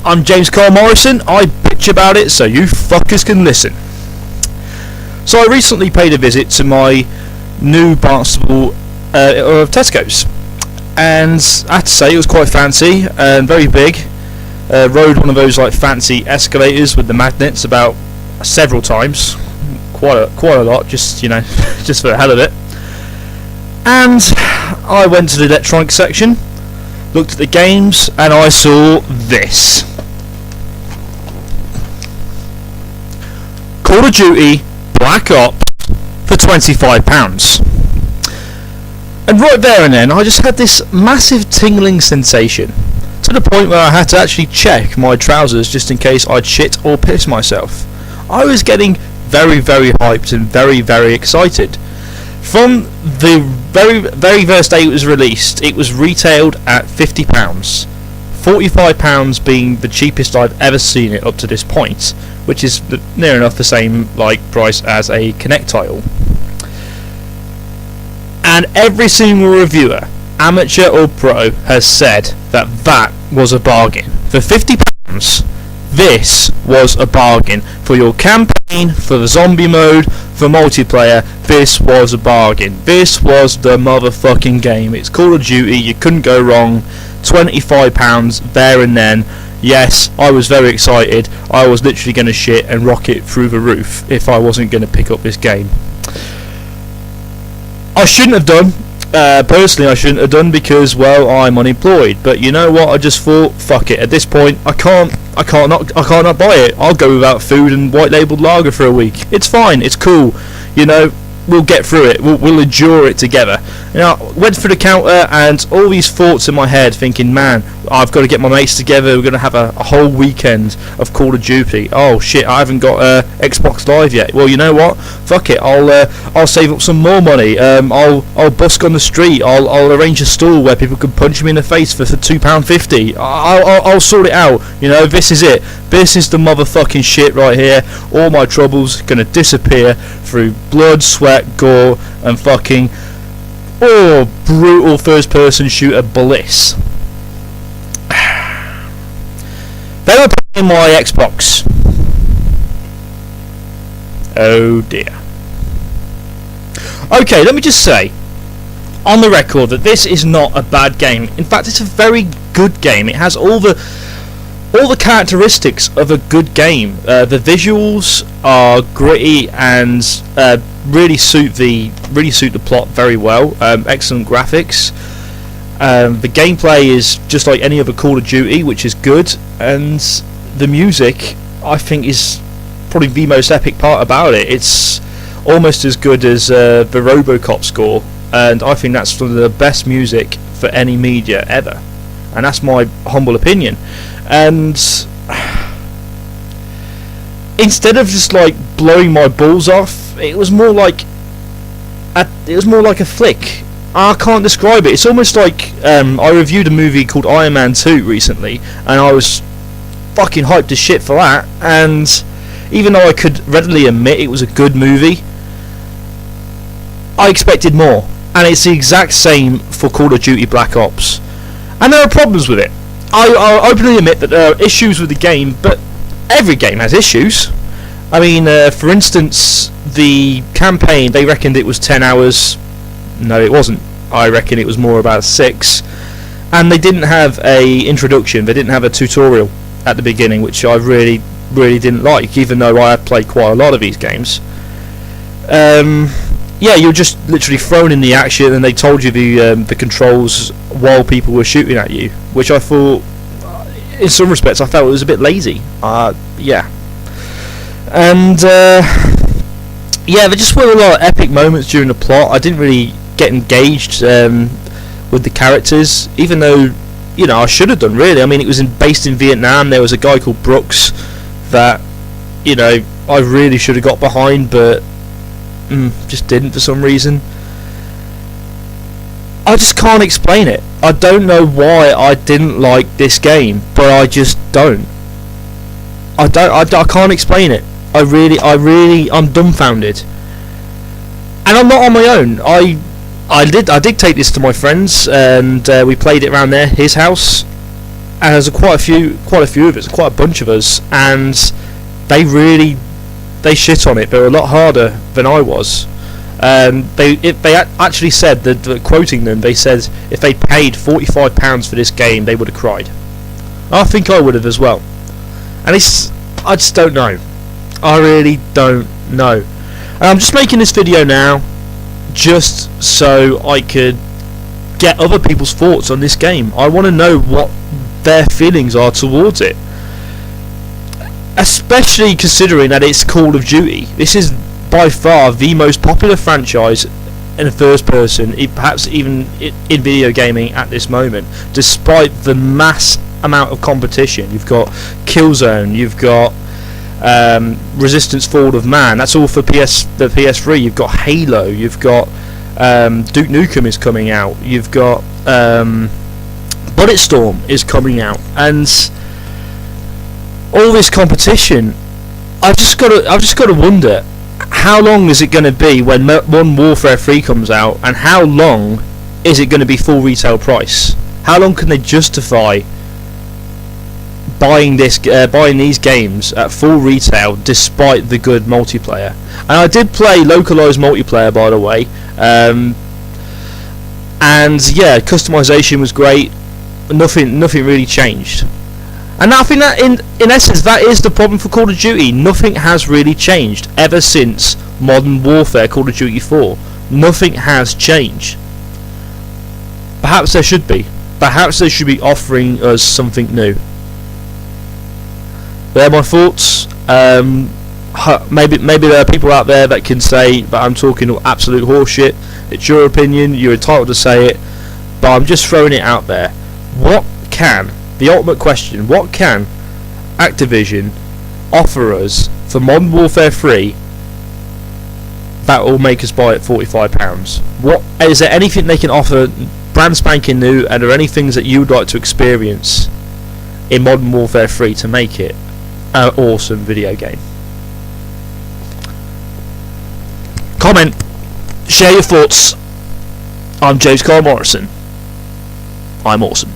I'm James Carl Morrison. I bitch about it so you fuckers can listen. So I recently paid a visit to my new Barnstable of Tesco's, and I have to say it was quite fancy and very big. Rode one of those like fancy escalators with the magnets about several times, quite a lot, just just for the hell of it. And I went to the electronics section, looked at the games, and I saw this: Call of Duty Black Ops for £25. And right there and then I just had this massive tingling sensation, to the point where I had to actually check my trousers just in case I'd shit or piss myself. I was getting very, very hyped and very, very excited. From the very first day it was released, it was retailed at £50, £45 being the cheapest I've ever seen it up to this point, which is near enough the same price as a Kinect title. And every single reviewer, amateur or pro, has said that was a bargain. For £50, this was a bargain. For your campaign, for the zombie mode, for multiplayer, this was a bargain. This was the motherfucking game. It's Call of Duty, you couldn't go wrong. £25 there and then. Yes, I was very excited. I was literally going to shit and rocket through the roof if I wasn't going to pick up this game. I shouldn't have done. Personally, I shouldn't have done because, well, I'm unemployed. But you know what? I just thought, fuck it. At this point, I can't not buy it. I'll go without food and white labelled lager for a week. It's fine. It's cool. We'll get through it. We'll endure it together. I went through the counter and all these thoughts in my head, thinking, man, I've got to get my mates together. We're going to have a whole weekend of Call of Duty. Oh shit, I haven't got Xbox Live yet. Well, you know what? Fuck it. I'll save up some more money. I'll busk on the street. I'll arrange a stall where people can punch me in the face for £2.50. I'll sort it out. This is it. This is the motherfucking shit right here. All my troubles gonna disappear through blood, sweat, gore, and fucking brutal first-person shooter bliss. They were playing my Xbox. Oh dear. Okay, let me just say on the record that this is not a bad game. In fact, it's a very good game. It has all the characteristics of a good game. The visuals are gritty and really suit the plot very well. Excellent graphics. The gameplay is just like any other Call of Duty, which is good, and the music, I think, is probably the most epic part about it. It's almost as good as the RoboCop score, and I think that's one of the best music for any media ever, and that's my humble opinion. And instead of just blowing my balls off, it was more like a flick. I can't describe it. It's almost like I reviewed a movie called Iron Man 2 recently, and I was fucking hyped as shit for that. And even though I could readily admit it was a good movie, I expected more. And it's the exact same for Call of Duty Black Ops. And there are problems with it. I'll openly admit that there are issues with the game, but every game has issues. I mean, for instance, the campaign, they reckoned it was 10 hours. No, it wasn't. I reckon it was more about 6. And they didn't have a introduction. They didn't have a tutorial at the beginning, which I really, really didn't like, even though I had played quite a lot of these games. Yeah, you're just literally thrown in the action, and they told you the controls while people were shooting at you, which I thought, in some respects, I felt it was a bit lazy. Yeah. And yeah, there just were a lot of epic moments during the plot. I didn't really get engaged with the characters, even though, I should have done, really. I mean, it was based in Vietnam. There was a guy called Brooks that, I really should have got behind, but just didn't for some reason. I just can't explain it. I don't know why I didn't like this game, but I just don't. I can't explain it. I'm dumbfounded. And I'm not on my own. I did take this to my friends, and we played it around his house, and there's quite a few of us, quite a bunch of us, and they shit on it. They were a lot harder than I was. They actually said that, quoting them, they said if they paid £45 for this game, they would have cried. I think I would have as well. And I just don't know. I really don't know. And I'm just making this video now, just so I could get other people's thoughts on this game. I want to know what their feelings are towards it, especially considering that it's Call of Duty. This is by far the most popular franchise in first person, perhaps even in video gaming at this moment, despite the mass amount of competition. You've got Killzone, you've got Resistance Fall of Man, that's all for the PS3. You've got Halo, you've got Duke Nukem is coming out, you've got Bulletstorm is coming out, and all this competition. I've just got to wonder, how long is it going to be when Modern Warfare 3 comes out, and how long is it going to be full retail price? How long can they justify buying these games at full retail despite the good multiplayer? And I did play localized multiplayer, by the way, and yeah, customization was great. Nothing really changed. And I think that in essence that is the problem for Call of Duty. Nothing has really changed ever since Modern Warfare Call of Duty 4. Nothing has changed. Perhaps there should be. Perhaps they should be offering us something new. They're my thoughts. Maybe there are people out there that can say that I'm talking absolute horseshit. It's your opinion. You're entitled to say it. But I'm just throwing it out there. The ultimate question, what can Activision offer us for Modern Warfare 3 that will make us buy it £45? What is there anything they can offer brand spanking new, and are there any things that you would like to experience in Modern Warfare 3 to make it an awesome video game? Comment, share your thoughts. I'm James Carl Morrison. I'm awesome.